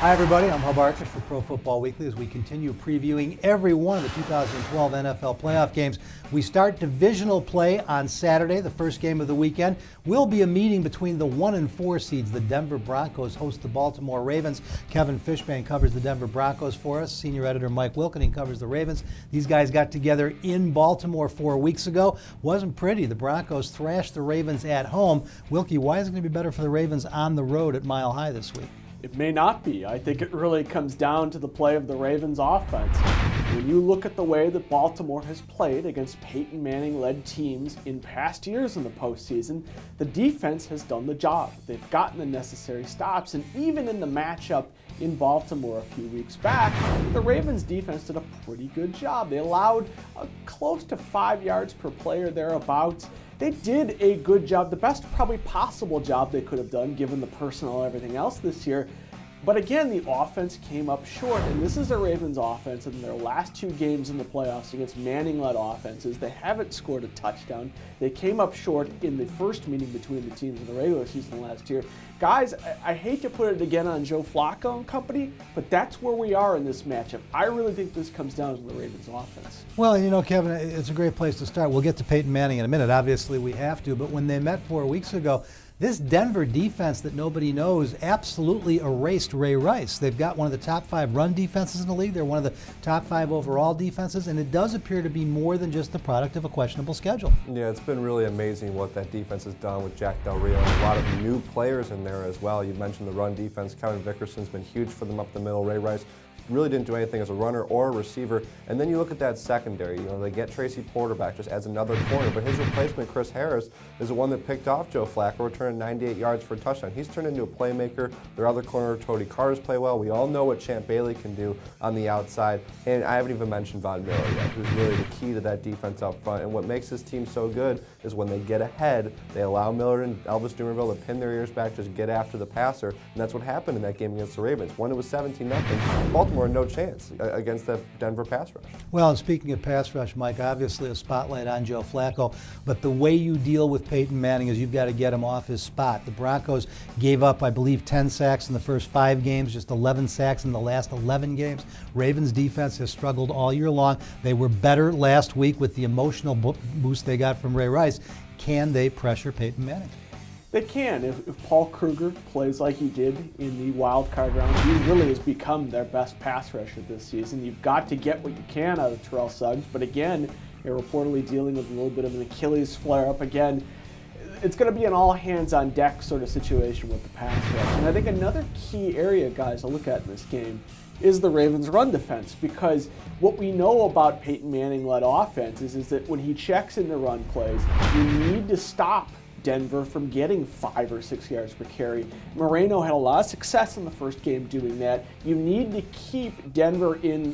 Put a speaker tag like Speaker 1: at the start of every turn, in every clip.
Speaker 1: Hi everybody, I'm Hub Archer for Pro Football Weekly as we continue previewing every one of the 2012 NFL playoff games. We start divisional play on Saturday, the first game of the weekend. Will be a meeting between the 1 and 4 seeds. The Denver Broncos host the Baltimore Ravens. Kevin Fishbane covers the Denver Broncos for us. Senior editor Mike Wilkening covers the Ravens. These guys got together in Baltimore 4 weeks ago. Wasn't pretty. The Broncos thrashed the Ravens at home. Wilkie, why is it going to be better for the Ravens on the road at Mile High this week?
Speaker 2: It may not be. I think it really comes down to the play of the Ravens offense. When you look at the way that Baltimore has played against Peyton Manning-led teams in past years in the postseason, the defense has done the job. They've gotten the necessary stops, and even in the matchup in Baltimore a few weeks back, the Ravens defense did a pretty good job. They allowed close to 5 yards per play or thereabouts. They did a good job, the best probably possible job they could have done given the personnel and everything else this year. But again, the offense came up short, and this is a Ravens offense in their last 2 games in the playoffs against Manning-led offenses. They haven't scored a touchdown. They came up short in the first meeting between the teams in the regular season last year. Guys, I hate to put it again on Joe Flacco and company, but that's where we are in this matchup. I really think this comes down to the Ravens offense.
Speaker 1: Well, you know, Kevin, it's a great place to start. We'll get to Peyton Manning in a minute. Obviously, we have to. But when they met 4 weeks ago, this Denver defense that nobody knows absolutely erased Ray Rice. They've got one of the top 5 run defenses in the league. They're one of the top 5 overall defenses, and it does appear to be more than just the product of a questionable schedule.
Speaker 3: Yeah, it's been really amazing what that defense has done with Jack Del Rio and a lot of new players in there as well. You mentioned the run defense. Kevin Vickerson's been huge for them up the middle. Ray Rice really didn't do anything as a runner or a receiver. And then you look at that secondary. You know, they get Tracy Porter back just as another corner, but his replacement, Chris Harris, is the one that picked off Joe Flacco, returning 98 yards for a touchdown. He's turned into a playmaker. Their other corner, Cody Carter's play well. We all know what Champ Bailey can do on the outside. And I haven't even mentioned Von Miller yet, who's really the key to that defense up front. And what makes this team so good is when they get ahead, they allow Miller and Elvis Dumervil to pin their ears back, just get after the passer. And that's what happened in that game against the Ravens. When it was 17-0, Baltimore had no chance against that Denver pass rush.
Speaker 1: Well, and speaking of pass rush, Mike, obviously a spotlight on Joe Flacco, but the way you deal with Peyton Manning is you've got to get him off his spot. The Broncos gave up, I believe, 10 sacks in the first 5 games, just 11 sacks in the last 11 games. Ravens defense has struggled all year long. They were better last week with the emotional boost they got from Ray Rice. Can they pressure Peyton Manning?
Speaker 2: They can. If Paul Kruger plays like he did in the wild card round, he really has become their best pass rusher this season. You've got to get what you can out of Terrell Suggs, but again, they're reportedly dealing with a little bit of an Achilles flare-up again. It's going to be an all-hands-on-deck sort of situation with the pass rush. And I think another key area, guys, to look at in this game is the Ravens' run defense, because what we know about Peyton Manning-led offenses is that when he checks into run plays, you need to stop Denver from getting 5 or 6 yards per carry. Moreno had a lot of success in the first game doing that. You need to keep Denver in,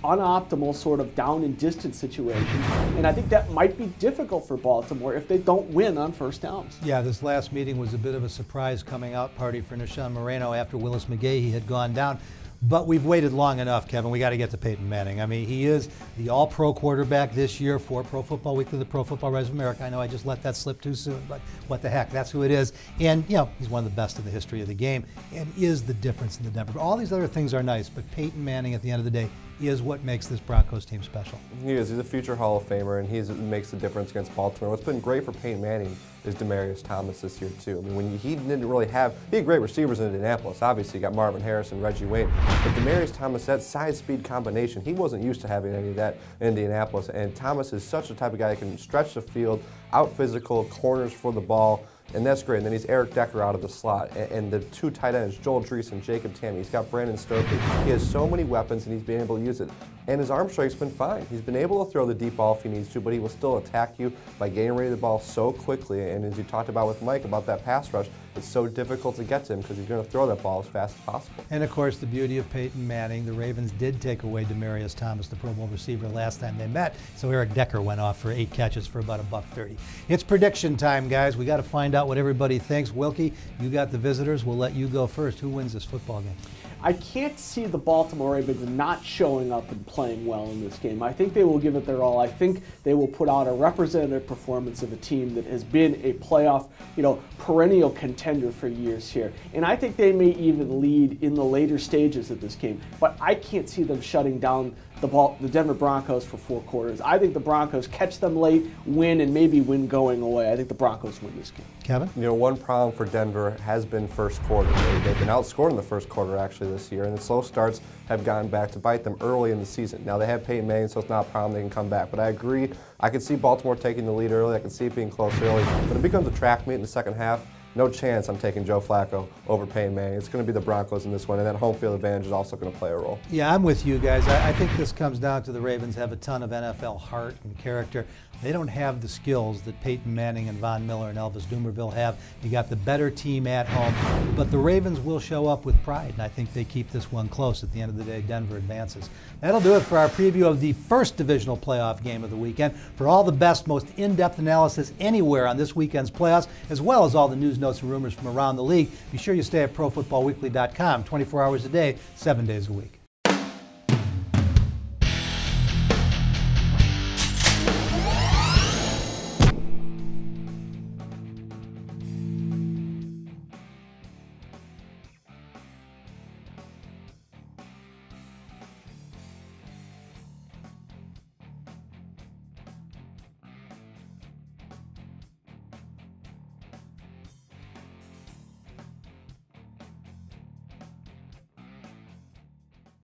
Speaker 2: unoptimal sort of down and distance situations, and I think that might be difficult for Baltimore if they don't win on first downs.
Speaker 1: Yeah, this last meeting was a bit of a surprise coming out party for Nishan Moreno after Willis McGahee had gone down. But we've waited long enough, Kevin. We got to get to Peyton Manning. I mean, he is the all-pro quarterback this year for Pro Football Weekly, the Pro Football Writers of America. I know I just let that slip too soon, but what the heck, that's who it is. And, he's one of the best in the history of the game and is the difference in the Denver. All these other things are nice, but Peyton Manning at the end of the day is what makes this Broncos team special.
Speaker 3: He is. He's a future Hall of Famer, and he makes the difference against Baltimore. What's been great for Peyton Manning is Demaryius Thomas this year, too. I mean, when he didn't really have, he had great receivers in Indianapolis. Obviously, you got Marvin Harrison and Reggie Wayne. But Demaryius Thomas, that size-speed combination, he wasn't used to having any of that in Indianapolis. And Thomas is such a type of guy that can stretch the field, out-physical, corners for the ball. And that's great. And then he's Eric Decker out of the slot. And the 2 tight ends, Joel Drees and Jacob Tamme. He's got Brandon Stokely. He has so many weapons, and he's been able to use it. And his arm strike's been fine. He's been able to throw the deep ball if he needs to, but he will still attack you by getting rid of the ball so quickly. And as you talked about with Mike about that pass rush, it's so difficult to get to him because he's going to throw that ball as fast as possible.
Speaker 1: And of course, the beauty of Peyton Manning, the Ravens did take away Demaryius Thomas, the Pro Bowl receiver, last time they met. So Eric Decker went off for 8 catches for about $130. It's prediction time, guys. We got to find out what everybody thinks. Wilkie, you got the visitors. We'll let you go first. Who wins this football game?
Speaker 2: I can't see the Baltimore Ravens not showing up and playing well in this game. I think they will give it their all. I think they will put out a representative performance of a team that has been a playoff, perennial contender for years here. And I think they may even lead in the later stages of this game. But I can't see them shutting down the Denver Broncos for 4 quarters. I think the Broncos catch them late, win, and maybe win going away. I think the Broncos win this game.
Speaker 1: Kevin?
Speaker 3: One problem for Denver has been first quarter. They've been outscored in the first quarter actually this year, and the slow starts have gone back to bite them early in the season. Now they have Peyton Manning, so it's not a problem. They can come back. But I agree. I could see Baltimore taking the lead early. I could see it being close early. But it becomes a track meet in the second half. No chance I'm taking Joe Flacco over Peyton Manning. It's going to be the Broncos in this one, and then home field advantage is also going to play a role.
Speaker 1: Yeah, I'm with you guys. I think this comes down to the Ravens have a ton of NFL heart and character. They don't have the skills that Peyton Manning and Von Miller and Elvis Dumervil have. You got the better team at home, but the Ravens will show up with pride, and I think they keep this one close. At the end of the day, Denver advances. That'll do it for our preview of the first divisional playoff game of the weekend. For all the best, most in-depth analysis anywhere on this weekend's playoffs, as well as all the news, notes, and rumors from around the league, be sure you stay at ProFootballWeekly.com 24 hours a day, 7 days a week.